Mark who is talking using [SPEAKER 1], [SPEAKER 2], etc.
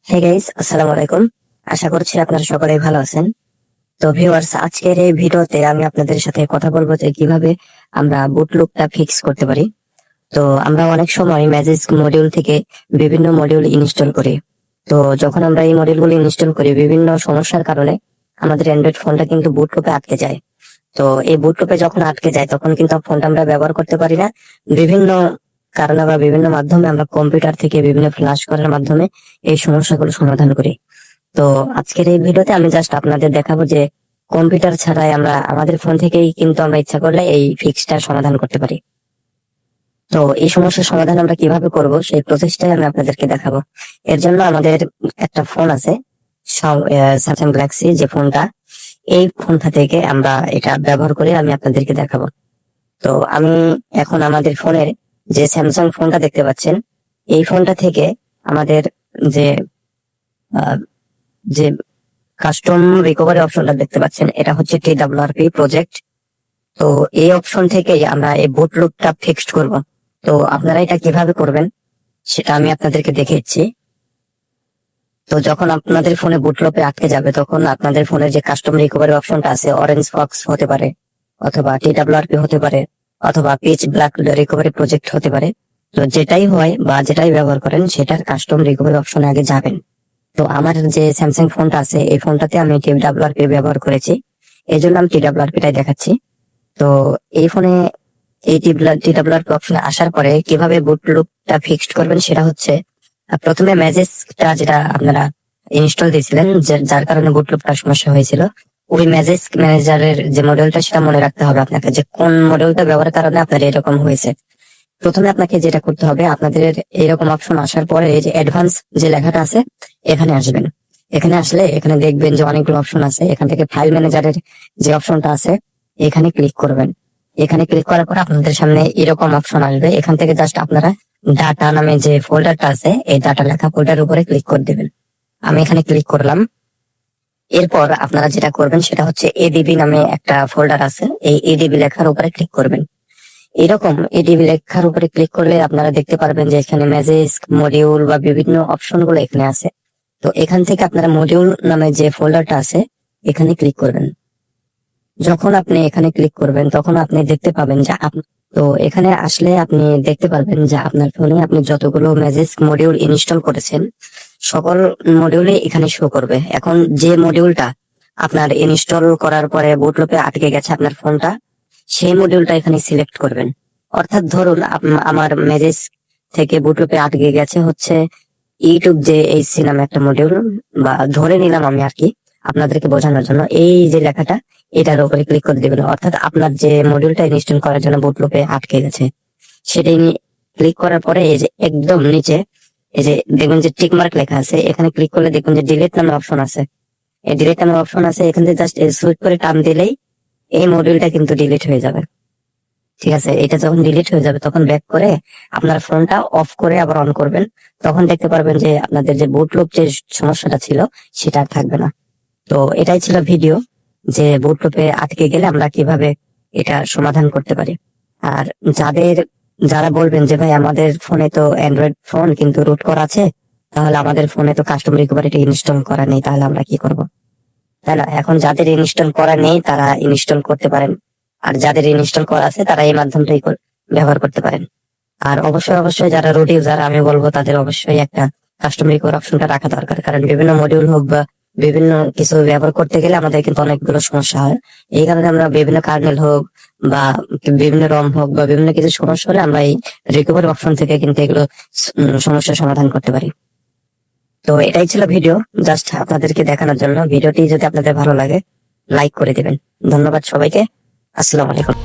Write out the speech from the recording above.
[SPEAKER 1] Hey guys, আসসালামু আলাইকুম। আশা করছি আপনারা সকলেই ভালো আছেন। তো ভিউয়ার্স, আজকের এই ভিডিওতে আমি আপনাদের সাথে কথা বলবো যে কিভাবে আমরা বুট লুপটা ফিক্স করতে পারি। তো আমরা অনেক সময় ম্যাজিক মডিউল থেকে বিভিন্ন মডিউল ইনস্টল করি। তো যখন আমরা এই মডিউলগুলো ইনস্টল করি, বিভিন্ন সমস্যার কারণে আমাদের অ্যান্ড্রয়েড ফোনটা কিন্তু বুট লুপে আটকে যায়। তো এই বুট লুপে যখন আটকে যায় তখন কিন্তু ফোনটা আমরা ব্যবহার করতে পারি না। বিভিন্ন কারণে বা বিভিন্ন মাধ্যমে আমরা কম্পিউটার থেকে বিভিন্ন ফ্ল্যাশ করার মাধ্যমে এই সমস্যাগুলো সমাধান করি। তো আজকের এই ভিডিওতে আমি জাস্ট আপনাদের দেখাবো যে কম্পিউটার ছাড়াই আমরা আমাদের ফোন থেকেই কিন্তু আমরা ইচ্ছা করলে এই ফিক্সটার সমাধান করতে পারি। তো এই সমস্যার সমাধান আমরা কিভাবে করব সেই প্রসেসটাই আমি আপনাদেরকে দেখাবো। এর জন্য আমাদের একটা ফোন আছে, স্যামসাং গ্যালাক্সি যে ফোনটা, এই ফোনটা থেকে আমরা এটা ব্যবহার করে আমি আপনাদেরকে দেখাবো। তো আমি এখন আমাদের ফোনের যে স্যামসাং ফোনটা দেখতে পাচ্ছেন, এই ফোনটা থেকে আমাদের যে আহ, যে কাস্টম রিকভারি অপশনটা দেখতে পাচ্ছেন, এটা হচ্ছে TWRP প্রজেক্ট। তো এই অপশন থেকে আমরা এই বুট লুপটা ফিক্সড করব। তো আপনারা এটা কিভাবে করবেন সেটা আমি আপনাদেরকে দেখিয়েছি। তো যখন আপনাদের ফোনে বুট লুপে আটকে যাবে তখন আপনাদের ফোনের যে কাস্টম রিকভারি অপশনটা আছে, অরেঞ্জ ফক্স হতে পারে, অথবা TWRP হতে পারে, অথবা পিচ ব্ল্যাক রিকভারি প্রজেক্ট হতে পারে। তো যেটাই হয় বা যেটাই ব্যবহার করেন সেটার কাস্টম রিকভারি অপশনে আগে যাবেন। তো আমার যে স্যামসাং ফোনটা আছে এই ফোনটাতে আমি TWRP ব্যবহার করেছি, এই জন্য আমি TWRP টাই দেখাচ্ছি। তো এই ফোনে এই TWRP অপশনে আসার পরে কিভাবে বুট লুপটা ফিক্সড করবেন সেটা হচ্ছে, প্রথমে ম্যাজিকটা যেটা আপনারা ইনস্টল দিয়েছিলেন, যার কারণে বুট লুপটা সমস্যা হয়েছিল, ওই ম্যাজিক ম্যানেজারের যে মডেলটা সেটা মনে রাখতে হবে আপনাকে, যে কোন মডেলটা ব্যবহারের কারণে আপনার এরকম হয়েছে। প্রথমে আপনাকে যেটা করতে হবে, আপনাদের এইরকম অপশন আসার পরে এই যে অ্যাডভান্স যে লেখাটা আছে এখানে আসবেন। এখানে আসলে এখানে দেখবেন যে অনেকগুলো অপশন আছে, এখান থেকে ফাইল ম্যানেজারের যে অপশনটা আছে এখানে ক্লিক করবেন। এখানে ক্লিক করার পর আপনাদের সামনে এরকম অপশন আসবে, এখান থেকে জাস্ট আপনারা ডাটা নামে যে ফোল্ডারটা আছে এই ডাটা লেখা ফোল্ডার উপরে ক্লিক করে দেবেন। আমি এখানে ক্লিক করলাম। এরপর আপনারা যেটা করবেন সেটা হচ্ছে এডিবি নামে একটা ফোল্ডার আছে, এই এডিবি লেখার উপরে ক্লিক করবেন। এরকম এডিবি লেখার উপরে ক্লিক করলে আপনারা দেখতে পারবেন যে এখানে ম্যাজিক মডিউল বা বিভিন্ন অপশন গুলো এখানে আছে। তো এখান থেকে আপনারা মডিউল নামে যে ফোল্ডারটা আছে এখানে ক্লিক করবেন। যখন আপনি এখানে ক্লিক করবেন তখন আপনি দেখতে পাবেন যে তো এখানে আসলে আপনি দেখতে পারবেন যে আপনার ফোনে আপনি যতগুলো ম্যাজিক মডিউল ইনস্টল করেছেন সকল মডিউলে এখানে শো করবে। এখন যে মডিউলটা আপনার ইনস্টল করার পরে বুটলুপে আটকে গেছে আপনার ফোনটা, সেই মডিউলটা এখানে সিলেক্ট করবেন। অর্থাৎ ধরুন আমার ম্যাজিক থেকে বুটলুপে আটকে গেছে হচ্ছে ইউটিউব যে এইচসি নামে একটা মডিউল, বা ধরে নিলাম আমি আর কি আপনাদেরকে বোঝানোর জন্য, এই যে লেখাটা এটার উপরে ক্লিক করে দিবেন। অর্থাৎ আপনার যে মডিউলটা ইনস্টল করার জন্য বুটলুপে আটকে গেছে সেটাই ক্লিক করার পরে এই যে একদম নিচে এই যে দেখবেন যে টিক মার্ক লেখা আছে, এখানে ক্লিক করলে দেখবেন যে ডিলিট নামে অপশন আছে। এই ডিলিট নামে অপশন আছে, এখান থেকে জাস্ট সুইচ করে টান দিলেই এই মডিউলটা কিন্তু ডিলিট হয়ে যাবে। ঠিক আছে, এটা যখন ডিলিট হয়ে যাবে তখন ব্যাক করে আপনার ফোনটা অফ করে আবার অন করবেন। তখন দেখতে পারবেন যে আপনাদের যে বুটলুপ যে সমস্যাটা ছিল সেটা আর থাকবে না। তো এটাই ছিল ভিডিও, যে বুটলুপে আটকে গেলে আমরা কিভাবে এটা সমাধান করতে পারি। আর যারা বলবেন যে ভাই আমাদের ফোনে তো অ্যান্ড্রয়েড ফোন কিন্তু রুট করা আছে, তাহলে আমাদের ফোনে তো কাস্টম রিকভারিটা ইনস্টল করা নেই, তাহলে আমরা কি করব? তাই না? এখন যাদের ইনস্টল করা নেই তারা ইনস্টল করতে পারেন, আর যাদের ইনস্টল করা আছে তারা এই মাধ্যমটাই ব্যবহার করতে পারেন। আর অবশ্যই অবশ্যই যারা রুট ইউজার আমি বলবো তাদের অবশ্যই একটা কাস্টম রিকভার অপশনটা রাখা দরকার, কারণ বিভিন্ন মডিউল হোক বা বিভিন্ন কিছু ব্যবহার করতে গেলে আমাদের কিন্তু অনেকগুলো সমস্যা হয়। এই কারণে আমরা বিভিন্ন কার্নেল হোক বা বিভিন্ন রম হোক বা বিভিন্ন কিছু সমস্যা হলে আমরা এই রিকভারি অপশন থেকে কিন্তু এগুলো সমস্যার সমাধান করতে পারি। তো এটাই ছিল ভিডিও, জাস্ট আপনাদেরকে দেখানোর জন্য। ভিডিওটি যদি আপনাদের ভালো লাগে লাইক করে দিবেন। ধন্যবাদ সবাইকে। আসসালামু আলাইকুম।